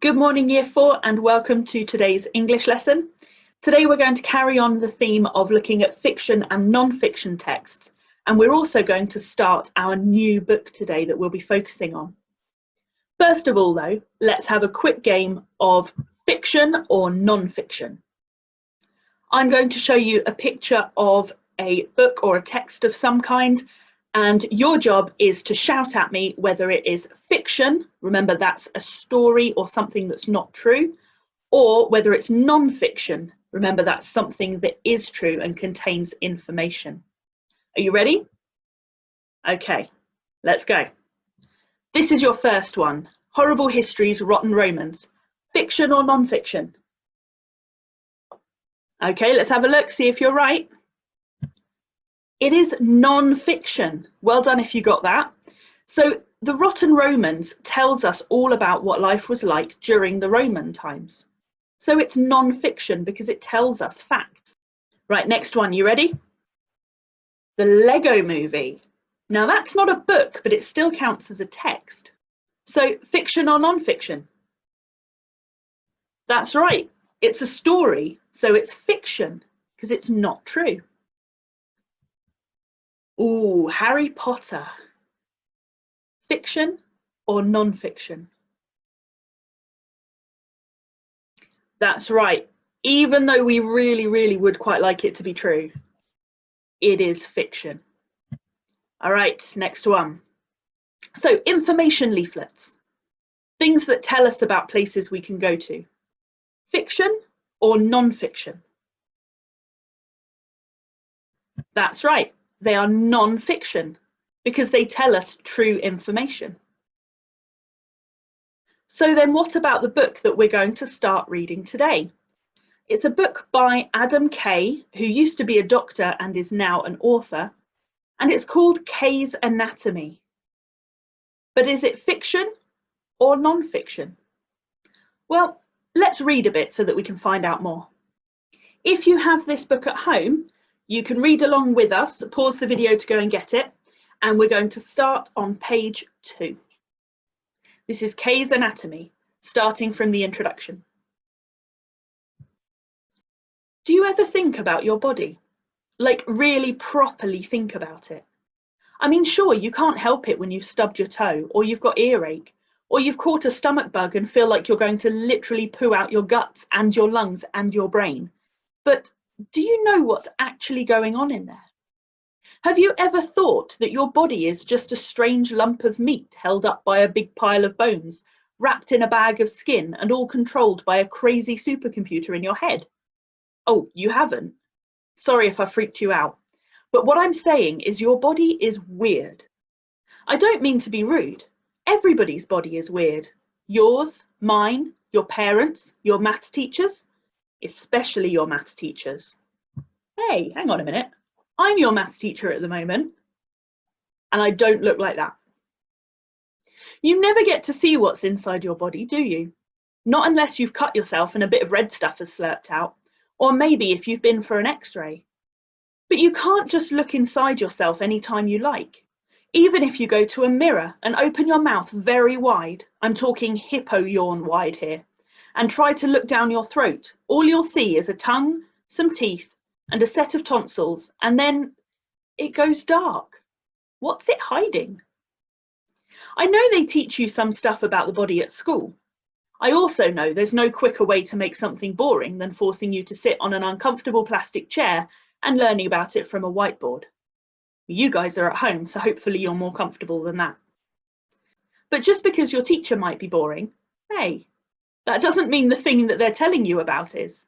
Good morning, Year 4, and welcome to today's English lesson. Today we're going to carry on the theme of looking at fiction and non-fiction texts, and we're also going to start our new book today that we'll be focusing on. First of all, though, let's have a quick game of fiction or non-fiction. I'm going to show you a picture of a book or a text of some kind, and your job is to shout at me whether it is fiction, remember that's a story or something that's not true, or whether it's non-fiction, remember that's something that is true and contains information. Are you ready? Okay, let's go. This is your first one. Horrible Histories, Rotten Romans. Fiction or non-fiction? Okay, let's have a look, see if you're right. It is non-fiction. Well done if you got that. So the Rotten Romans tells us all about what life was like during the Roman times. So it's non-fiction because it tells us facts. Right, next one, you ready? The Lego Movie. Now that's not a book, but it still counts as a text. So fiction or non-fiction? That's right, it's a story, so it's fiction because it's not true. Ooh, Harry Potter. Fiction or non-fiction? That's right. Even though we really would quite like it to be true, it is fiction. All right, next one. So information leaflets, things that tell us about places we can go to. Fiction or non-fiction? That's right. They are non-fiction because they tell us true information. So then what about the book that we're going to start reading today? It's a book by Adam Kay, who used to be a doctor and is now an author, and it's called Kay's Anatomy. But is it fiction or non-fiction? Well, let's read a bit so that we can find out more. If you have this book at home, you can read along with us, pause the video to go and get it, and we're going to start on page 2. This is Kay's Anatomy, starting from the introduction. Do you ever think about your body? Like really properly think about it? I mean, sure, you can't help it when you've stubbed your toe, or you've got earache, or you've caught a stomach bug and feel like you're going to literally poo out your guts and your lungs and your brain. But do you know what's actually going on in there? Have you ever thought that your body is just a strange lump of meat held up by a big pile of bones, wrapped in a bag of skin and all controlled by a crazy supercomputer in your head? Oh, you haven't? Sorry if I freaked you out. But what I'm saying is your body is weird. I don't mean to be rude. Everybody's body is weird. Yours, mine, your parents, your maths teachers, especially your maths teachers. Hey, hang on a minute. I'm your maths teacher at the moment, and I don't look like that. You never get to see what's inside your body, do you? Not unless you've cut yourself and a bit of red stuff has slurped out, or maybe if you've been for an X-ray. But you can't just look inside yourself anytime you like. Even if you go to a mirror and open your mouth very wide, I'm talking hippo yawn wide here, and try to look down your throat, all you'll see is a tongue, some teeth, and a set of tonsils, and then it goes dark. What's it hiding? I know they teach you some stuff about the body at school. I also know there's no quicker way to make something boring than forcing you to sit on an uncomfortable plastic chair and learning about it from a whiteboard. You guys are at home, so hopefully you're more comfortable than that. But just because your teacher might be boring, hey, that doesn't mean the thing that they're telling you about is.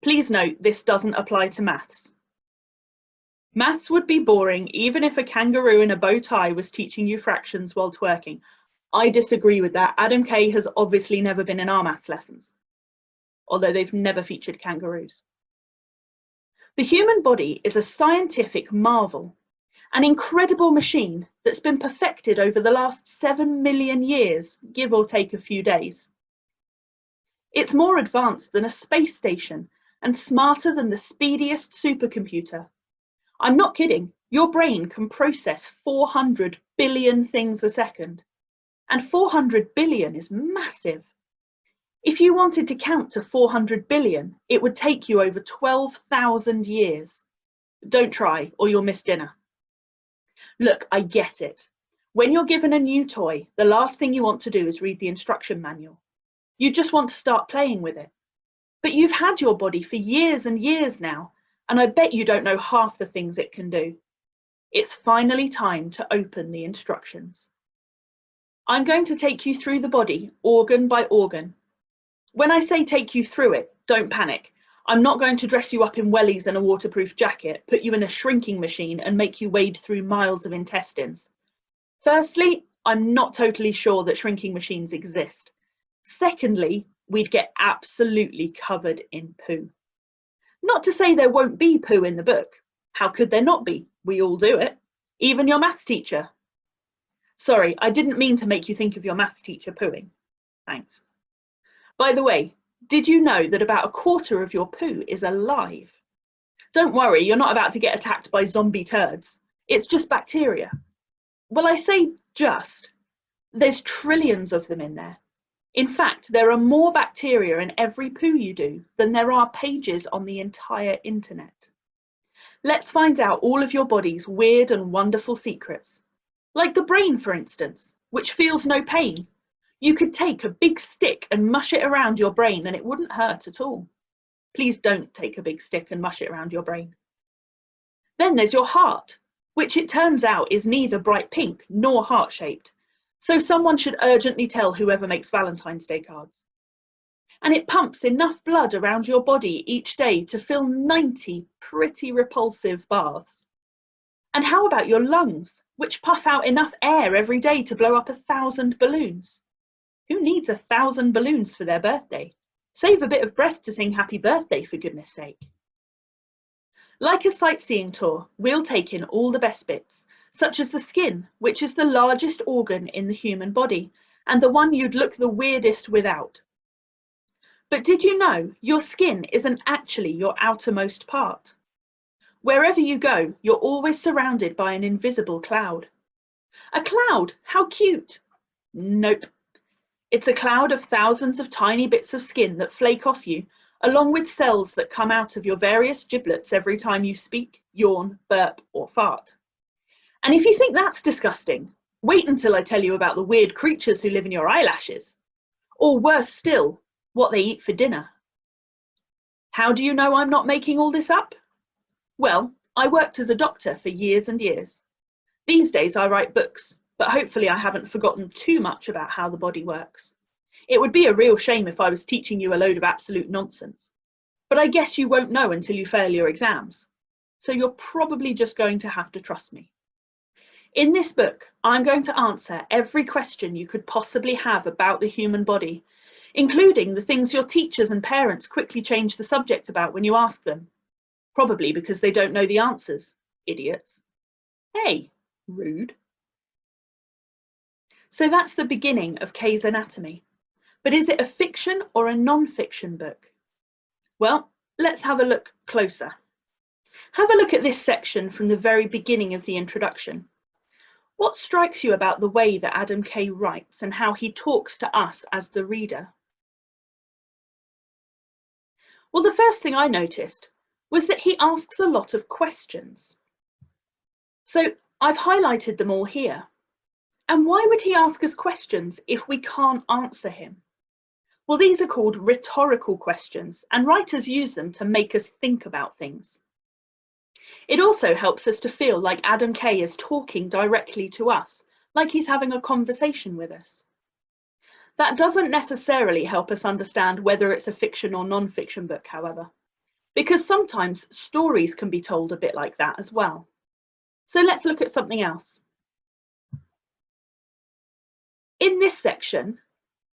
Please note, this doesn't apply to maths. Maths would be boring even if a kangaroo in a bow tie was teaching you fractions while twerking. I disagree with that. Adam Kay has obviously never been in our maths lessons, although they've never featured kangaroos. The human body is a scientific marvel, an incredible machine that's been perfected over the last 7 million years, give or take a few days. It's more advanced than a space station and smarter than the speediest supercomputer. I'm not kidding, your brain can process 400 billion things a second, and 400 billion is massive. If you wanted to count to 400 billion, it would take you over 12,000 years. Don't try, or you'll miss dinner. Look, I get it. When you're given a new toy, the last thing you want to do is read the instruction manual. You just want to start playing with it. But you've had your body for years and years now, and I bet you don't know half the things it can do. It's finally time to open the instructions. I'm going to take you through the body, organ by organ. When I say take you through it, don't panic. I'm not going to dress you up in wellies and a waterproof jacket, put you in a shrinking machine and make you wade through miles of intestines. Firstly, I'm not totally sure that shrinking machines exist. Secondly, we'd get absolutely covered in poo. Not to say there won't be poo in the book. How could there not be? We all do it. Even your maths teacher. Sorry, I didn't mean to make you think of your maths teacher pooing. Thanks. By the way, did you know that about 1/4 of your poo is alive? Don't worry, you're not about to get attacked by zombie turds. It's just bacteria. Well, I say just. There's trillions of them in there. In fact, there are more bacteria in every poo you do than there are pages on the entire internet. Let's find out all of your body's weird and wonderful secrets. Like the brain, for instance, which feels no pain. You could take a big stick and mush it around your brain and it wouldn't hurt at all. Please don't take a big stick and mush it around your brain. Then there's your heart, which it turns out is neither bright pink nor heart-shaped. So someone should urgently tell whoever makes Valentine's Day cards. And it pumps enough blood around your body each day to fill 90 pretty repulsive baths. And how about your lungs, which puff out enough air every day to blow up 1,000 balloons? Who needs 1,000 balloons for their birthday? Save a bit of breath to sing happy birthday, for goodness sake. Like a sightseeing tour, we'll take in all the best bits, such as the skin, which is the largest organ in the human body, and the one you'd look the weirdest without. But did you know your skin isn't actually your outermost part? Wherever you go, you're always surrounded by an invisible cloud. A cloud? How cute! Nope. It's a cloud of thousands of tiny bits of skin that flake off you, along with cells that come out of your various giblets every time you speak, yawn, burp, or fart. And if you think that's disgusting, wait until I tell you about the weird creatures who live in your eyelashes. Or worse still, what they eat for dinner. How do you know I'm not making all this up? Well, I worked as a doctor for years and years. These days I write books, but hopefully I haven't forgotten too much about how the body works. It would be a real shame if I was teaching you a load of absolute nonsense. But I guess you won't know until you fail your exams. So you're probably just going to have to trust me. In this book, I'm going to answer every question you could possibly have about the human body, including the things your teachers and parents quickly change the subject about when you ask them. Probably because they don't know the answers, idiots. Hey, rude. So that's the beginning of Kay's Anatomy. But is it a fiction or a non-fiction book? Well, let's have a look closer. Have a look at this section from the very beginning of the introduction. What strikes you about the way that Adam Kay writes and how he talks to us as the reader? Well, the first thing I noticed was that he asks a lot of questions. So I've highlighted them all here. And why would he ask us questions if we can't answer him? Well, these are called rhetorical questions, and writers use them to make us think about things. It also helps us to feel like Adam Kay is talking directly to us, like he's having a conversation with us. That doesn't necessarily help us understand whether it's a fiction or non-fiction book, however, because sometimes stories can be told a bit like that as well. So let's look at something else. In this section,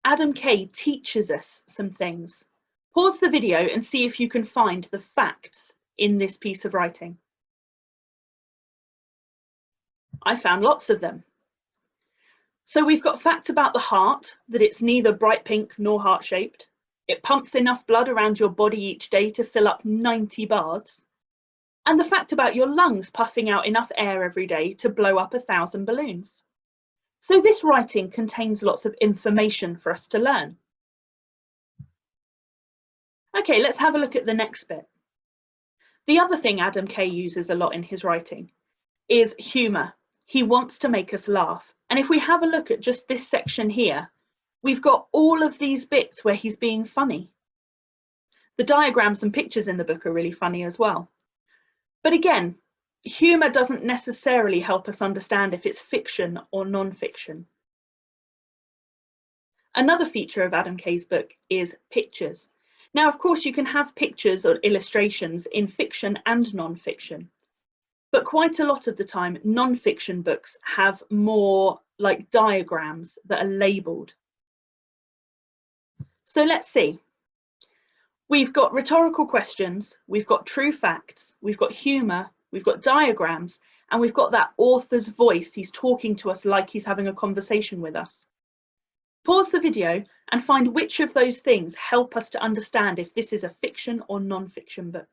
Adam Kay teaches us some things. Pause the video and see if you can find the facts in this piece of writing. I found lots of them. So we've got facts about the heart, that it's neither bright pink nor heart-shaped. It pumps enough blood around your body each day to fill up 90 baths. And the fact about your lungs puffing out enough air every day to blow up 1,000 balloons. So this writing contains lots of information for us to learn. Okay, let's have a look at the next bit. The other thing Adam Kay uses a lot in his writing is humour. He wants to make us laugh. And if we have a look at just this section here, we've got all of these bits where he's being funny. The diagrams and pictures in the book are really funny as well. But again, humour doesn't necessarily help us understand if it's fiction or non-fiction. Another feature of Adam Kay's book is pictures. Now, of course, you can have pictures or illustrations in fiction and non-fiction, but quite a lot of the time, non-fiction books have more like diagrams that are labelled. So let's see. We've got rhetorical questions, we've got true facts, we've got humour, we've got diagrams, and we've got that author's voice. He's talking to us like he's having a conversation with us. Pause the video and find which of those things help us to understand if this is a fiction or non-fiction book.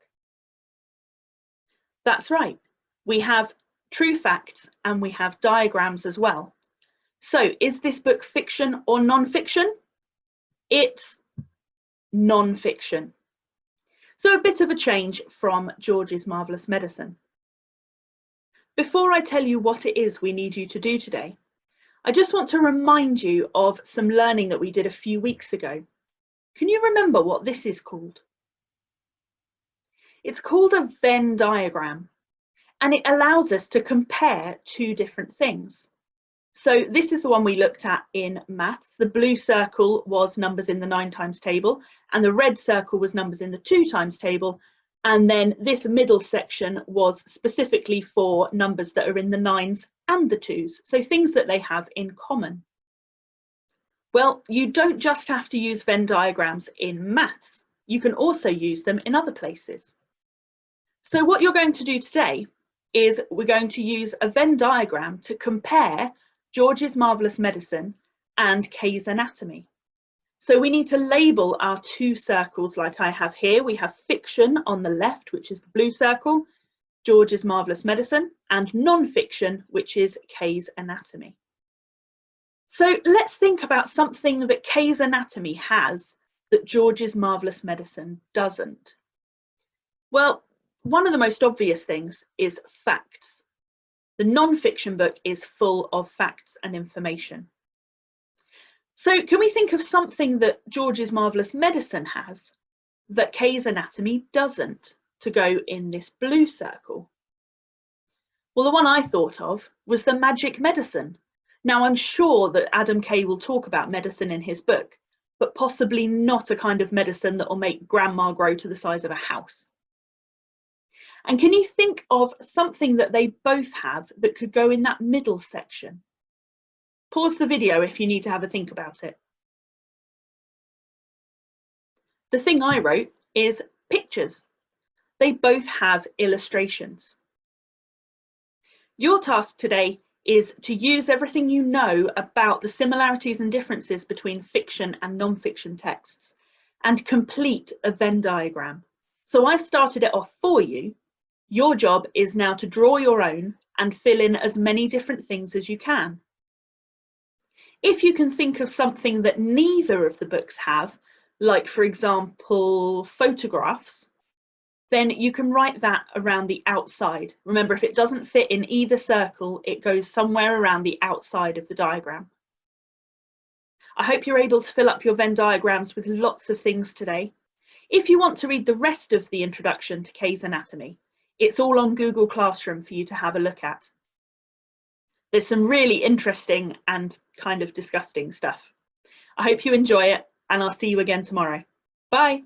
That's right, we have true facts and we have diagrams as well. So is this book fiction or non-fiction? It's non-fiction. So a bit of a change from George's Marvellous Medicine. Before I tell you what it is we need you to do today, I just want to remind you of some learning that we did a few weeks ago. Can you remember what this is called? It's called a Venn diagram, and it allows us to compare two different things. So this is the one we looked at in maths. The blue circle was numbers in the 9 times table, and the red circle was numbers in the 2 times table. And then this middle section was specifically for numbers that are in the 9s and the 2s, so things that they have in common. Well, you don't just have to use Venn diagrams in maths, you can also use them in other places. So what you're going to do today is we're going to use a Venn diagram to compare George's Marvellous Medicine and Kay's Anatomy. So we need to label our 2 circles like I have here. We have fiction on the left, which is the blue circle, George's Marvellous Medicine, and non-fiction, which is Kay's Anatomy. So let's think about something that Kay's Anatomy has that George's Marvellous Medicine doesn't. Well, one of the most obvious things is facts. The non-fiction book is full of facts and information. So can we think of something that George's Marvellous Medicine has that Kay's Anatomy doesn't, to go in this blue circle? Well, the one I thought of was the magic medicine. Now, I'm sure that Adam Kay will talk about medicine in his book, but possibly not a kind of medicine that will make grandma grow to the size of a house. And can you think of something that they both have that could go in that middle section? Pause the video if you need to have a think about it. The thing I wrote is pictures. They both have illustrations. Your task today is to use everything you know about the similarities and differences between fiction and non-fiction texts and complete a Venn diagram. So I've started it off for you. Your job is now to draw your own and fill in as many different things as you can. If you can think of something that neither of the books have, like for example, photographs, then you can write that around the outside. Remember, if it doesn't fit in either circle, it goes somewhere around the outside of the diagram. I hope you're able to fill up your Venn diagrams with lots of things today. If you want to read the rest of the introduction to Kay's Anatomy, it's all on Google Classroom for you to have a look at. There's some really interesting and kind of disgusting stuff. I hope you enjoy it, and I'll see you again tomorrow. Bye.